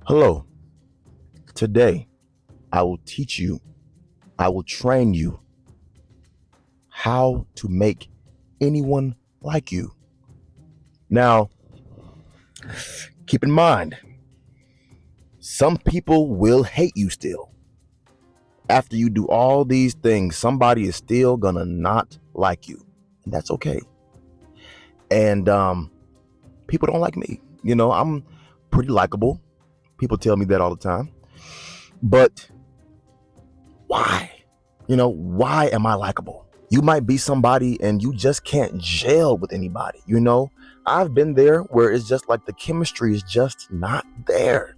Hello. Today, I will teach you, I will train you how to make anyone like you. Now, keep in mind, some people will hate you still. After you do all these things, somebody is still gonna not like you. And that's okay. And people don't like me. I'm pretty likable. People tell me that all the time. But why? Why am I likable? You might be somebody and you just can't gel with anybody. I've been there where it's just like the chemistry is just not there.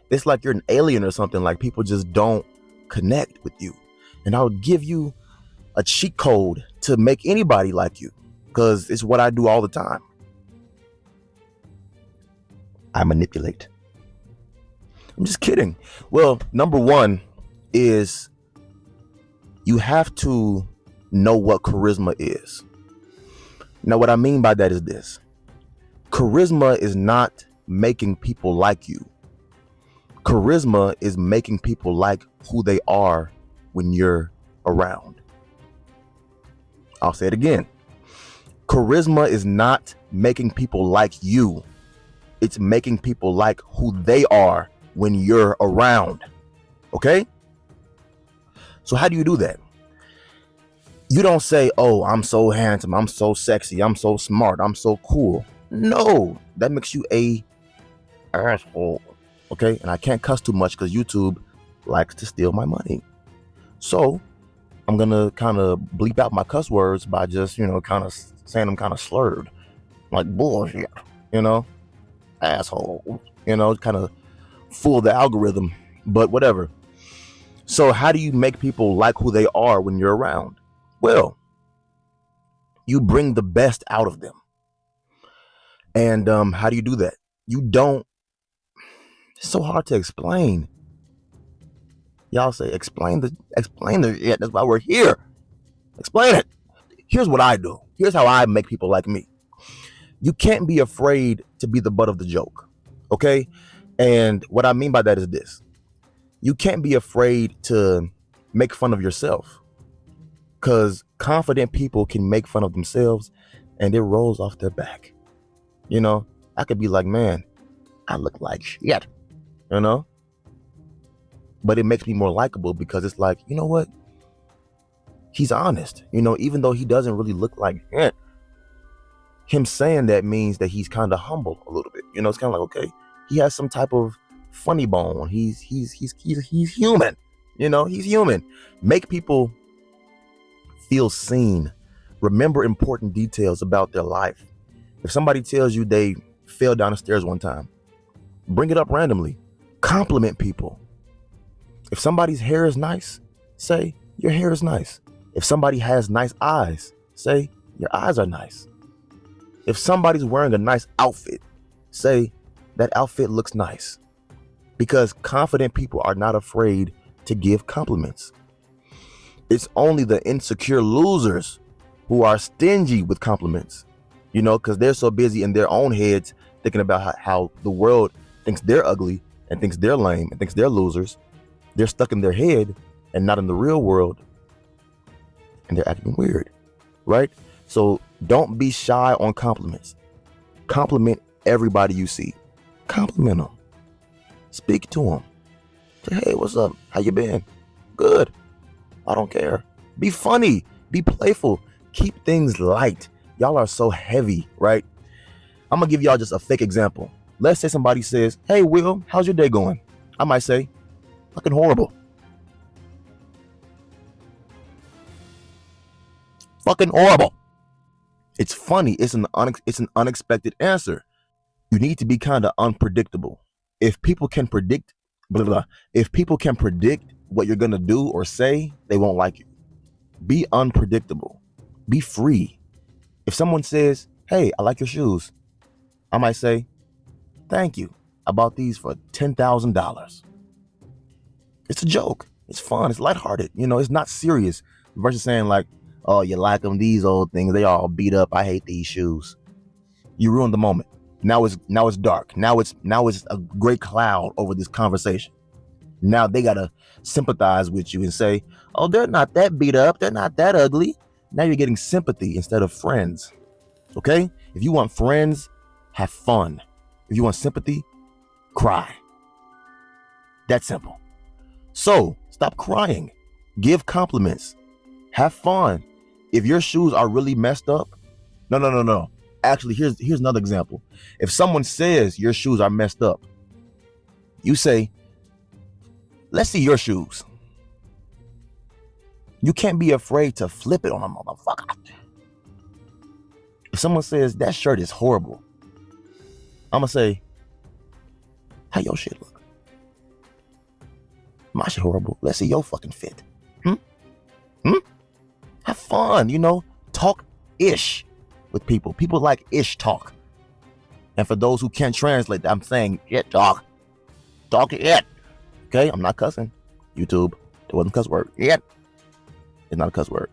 It's like you're an alien or something, like people just don't connect with you. And I'll give you a cheat code to make anybody like you, because it's what I do all the time. I manipulate. I'm just kidding. Well, number one is you have to know what charisma is. Now, what I mean by that is this. Charisma is not making people like you. Charisma is making people like who they are when you're around. I'll say it again. Charisma is not making people like you. It's making people like who they are when you're around. Okay? So how do you do that? You don't say, oh, I'm so handsome, I'm so sexy, I'm so smart, I'm so cool. No, that makes you a asshole. Okay? And I can't cuss too much because YouTube likes to steal my money. So I'm going to kind of bleep out my cuss words by just, kind of saying them kind of slurred. Like bullshit, asshole, kind of fool the algorithm, but whatever. So how do you make people like who they are when you're around? Well, you bring the best out of them. And how do you do that? It's so hard to explain. Y'all say, explain the, yeah, that's why we're here. Explain it. Here's what I do. Here's how I make people like me. You can't be afraid to be the butt of the joke. Okay? And what I mean by that is this. You can't be afraid to make fun of yourself, because confident people can make fun of themselves and it rolls off their back. I could be like, man, I look like shit, but it makes me more likable because it's like, you know what? He's honest, even though he doesn't really look like it. Him saying that means that he's kind of humble a little bit. It's kind of like, okay, he has some type of funny bone. He's human. He's human. Make people feel seen. Remember important details about their life. If somebody tells you they fell down the stairs one time, bring it up randomly. Compliment people. If somebody's hair is nice, say your hair is nice. If somebody has nice eyes, say your eyes are nice. If somebody's wearing a nice outfit, say that outfit looks nice. Because confident people are not afraid to give compliments. It's only the insecure losers who are stingy with compliments, because they're so busy in their own heads thinking about how the world thinks they're ugly and thinks they're lame and thinks they're losers. They're stuck in their head and not in the real world. And they're acting weird, right? So don't be shy on compliments. Compliment everybody you see. Compliment them. Speak to them. Say, hey, what's up? How you been? Good. I don't care. Be funny. Be playful. Keep things light. Y'all are so heavy, right? I'm going to give y'all just a fake example. Let's say somebody says, hey, Will, how's your day going? I might say, fucking horrible. Fucking horrible. It's funny. It's an unexpected answer. You need to be kind of unpredictable. If people can predict, if people can predict what you're going to do or say, they won't like you. Be unpredictable. Be free. If someone says, hey, I like your shoes, I might say, thank you. I bought these for $10,000. It's a joke. It's fun. It's lighthearted. It's not serious. Versus saying like, oh, you like them, these old things, they all beat up. I hate these shoes. You ruined the moment. Now it's dark. Now it's a gray cloud over this conversation. Now they gotta sympathize with you and say, oh, they're not that beat up, they're not that ugly. Now you're getting sympathy instead of friends. Okay? If you want friends, have fun. If you want sympathy, cry. That's simple. So stop crying. Give compliments. Have fun. If your shoes are really messed up, no. Actually, here's another example. If someone says your shoes are messed up, you say, let's see your shoes. You can't be afraid to flip it on a motherfucker. If someone says that shirt is horrible, I'm gonna say, how your shit look? My shit horrible. Let's see your fucking fit. Have fun, talk ish with people. People like ish talk. And for those who can't translate, I'm saying it talk. Talk it. Okay, I'm not cussing. YouTube, it wasn't a cuss word. Yet. It's not a cuss word.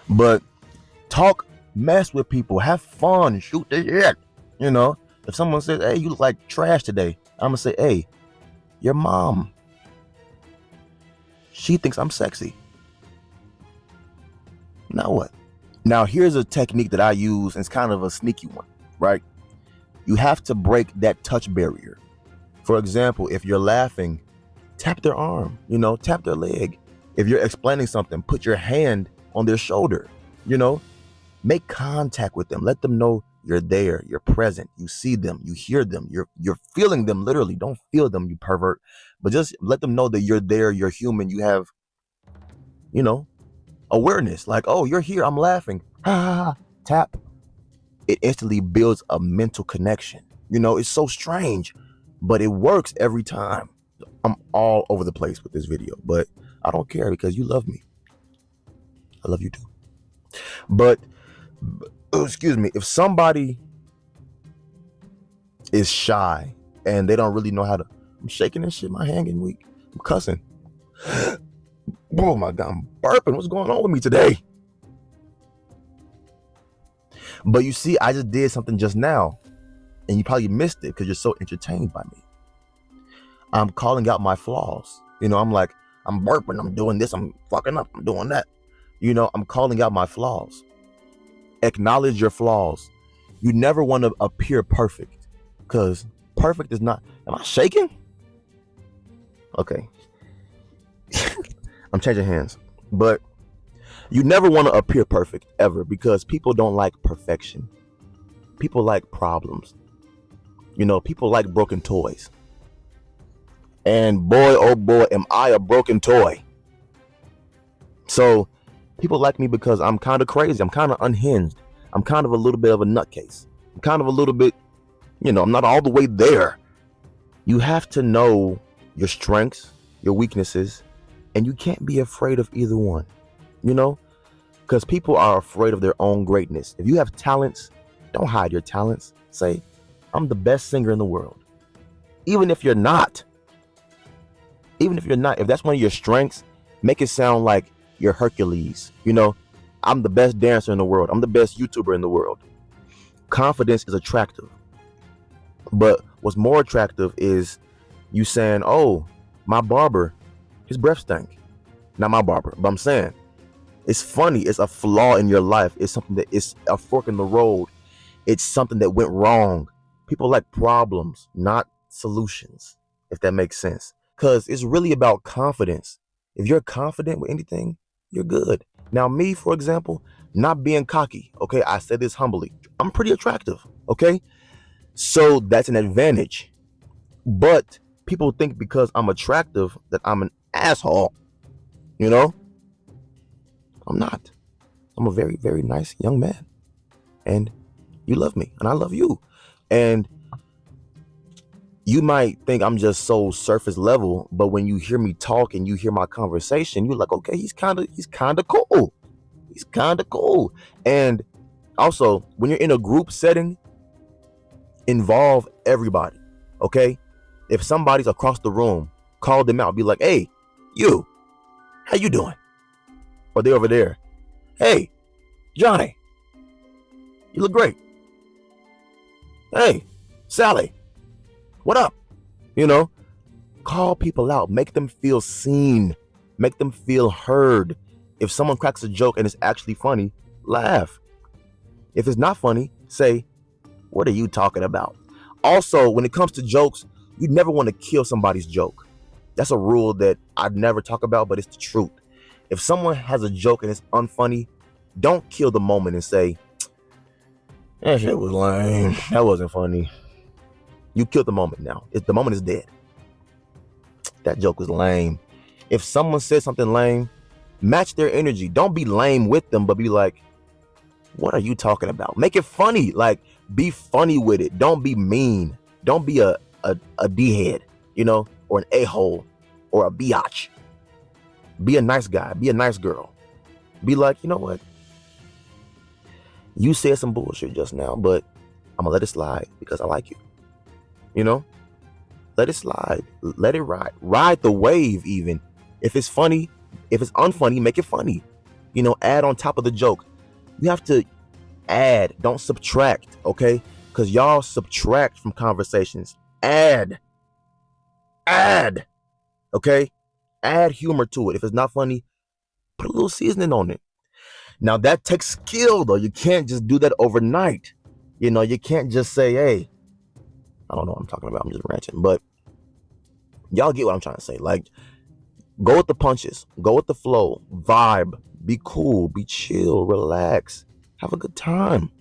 But talk mess with people. Have fun. Shoot the shit. If someone says, hey, you look like trash today, I'm going to say, hey, your mom, she thinks I'm sexy. Now what? Now, here's a technique that I use, and it's kind of a sneaky one, right? You have to break that touch barrier. For example, if you're laughing, tap their arm, tap their leg. If you're explaining something, put your hand on their shoulder, make contact with them. Let them know you're there, you're present, you see them, you hear them, you're feeling them literally. Don't feel them, you pervert, but just let them know that you're there, you're human, you have, awareness. Like, oh, you're here, I'm laughing. Ha ha ha. Tap. It instantly builds a mental connection. It's so strange, but it works every time. I'm all over the place with this video, but I don't care because you love me. I love you too. But, excuse me, if somebody is shy and they don't really know how to, I'm shaking this shit, my hand getting weak, I'm cussing. Oh my God, I'm burping. What's going on with me today? But you see, I just did something just now and you probably missed it because you're so entertained by me. I'm calling out my flaws. I'm like, I'm burping, I'm doing this, I'm fucking up, I'm doing that. I'm calling out my flaws. Acknowledge your flaws. You never want to appear perfect because perfect is not, am I shaking? Okay. I'm changing hands. But you never want to appear perfect ever because people don't like perfection. People like problems. People like broken toys. And boy, oh boy, am I a broken toy. So people like me because I'm kind of crazy. I'm kind of unhinged. I'm kind of a little bit of a nutcase. I'm kind of a little bit, I'm not all the way there. You have to know your strengths, your weaknesses, and you can't be afraid of either one, because people are afraid of their own greatness. If you have talents, don't hide your talents. Say, I'm the best singer in the world. Even if you're not, if that's one of your strengths, make it sound like you're Hercules. I'm the best dancer in the world. I'm the best YouTuber in the world. Confidence is attractive. But what's more attractive is you saying, oh, my barber, his breath stank. Not my barber, but I'm saying it's funny. It's a flaw in your life. It's something that is a fork in the road. It's something that went wrong. People like problems, not solutions, if that makes sense. Because it's really about confidence. If you're confident with anything, you're good. Now, me, for example, not being cocky, okay? I said this humbly. I'm pretty attractive, okay? So that's an advantage. But people think because I'm attractive that I'm an asshole, I'm not. I'm a very, very nice young man. And you love me, and I love you. And you might think I'm just so surface level, but when you hear me talk and you hear my conversation, you're like, okay, he's kind of cool. He's kind of cool. And also, when you're in a group setting, involve everybody, okay? If somebody's across the room, call them out. Be like, hey, you, how you doing? Or they over there. Hey, Johnny, you look great. Hey, Sally, what up? You know, call people out, make them feel seen, make them feel heard. If someone cracks a joke and it's actually funny, laugh. If it's not funny, say, what are you talking about? Also, when it comes to jokes, you never want to kill somebody's joke. That's a rule that I'd never talk about, but it's the truth. If someone has a joke and it's unfunny, don't kill the moment and say, that shit was lame. That wasn't funny. You killed the moment now. The moment is dead. That joke was lame. If someone says something lame, match their energy. Don't be lame with them, but be like, what are you talking about? Make it funny. Like, be funny with it. Don't be mean. Don't be a D-head, or an a-hole or a biatch. Be a nice guy. Be a nice girl. Be like, you know what? You said some bullshit just now, but I'm gonna let it slide because I like you. Let it slide. Let it ride. Ride the wave even. If it's funny, if it's unfunny, make it funny. Add on top of the joke. You have to add, don't subtract, okay? Because y'all subtract from conversations. Add, okay? Add humor to it. If it's not funny, put a little seasoning on it. Now that takes skill though. You can't just do that overnight. You can't just say, hey, I don't know what I'm talking about. I'm just ranting. But y'all get what I'm trying to say. Like, go with the punches. Go with the flow. Vibe. Be cool. Be chill. Relax. Have a good time.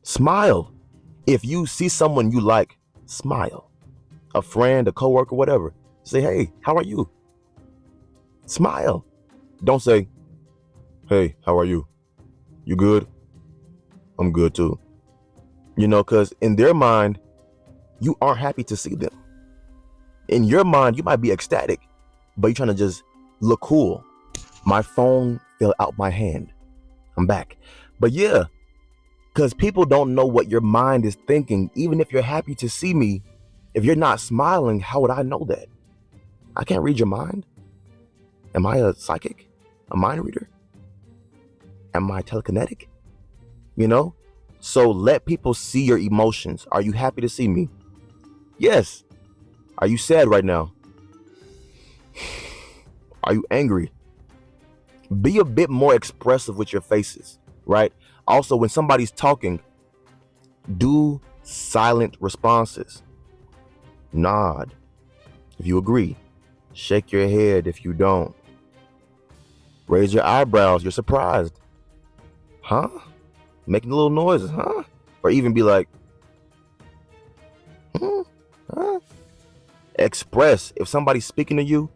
Smile. If you see someone you like, smile. A friend, a coworker, whatever. Say, hey, how are you? Smile. Don't say, hey, how are you? You good? I'm good too. Because in their mind, you aren't happy to see them. In your mind, you might be ecstatic, but you're trying to just look cool. My phone fell out my hand. I'm back. But yeah, because people don't know what your mind is thinking. Even if you're happy to see me, if you're not smiling, how would I know that? I can't read your mind. Am I a psychic? A mind reader? Am I telekinetic? So let people see your emotions. Are you happy to see me? Yes. Are you sad right now? Are you angry? Be a bit more expressive with your faces, right? Also, when somebody's talking, do silent responses. Nod if you agree. Shake your head if you don't. Raise your eyebrows. You're surprised. Huh? Making little noises, huh? Or even be like, huh? Express if somebody's speaking to you,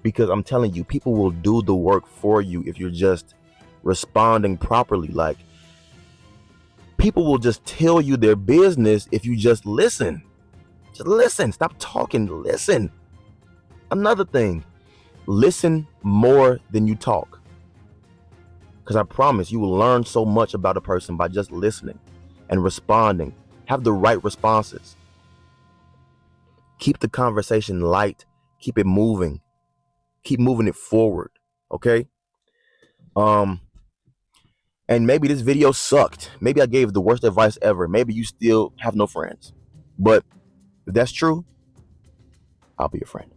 because I'm telling you, people will do the work for you if you're just responding properly. Like, people will just tell you their business if you just listen. Just listen. Stop talking. Listen. Another thing, listen more than you talk. Because I promise you will learn so much about a person by just listening and responding. Have the right responses. Keep the conversation light. Keep it moving. Keep moving it forward. Okay? And maybe this video sucked. Maybe I gave the worst advice ever. Maybe you still have no friends. But if that's true, I'll be your friend.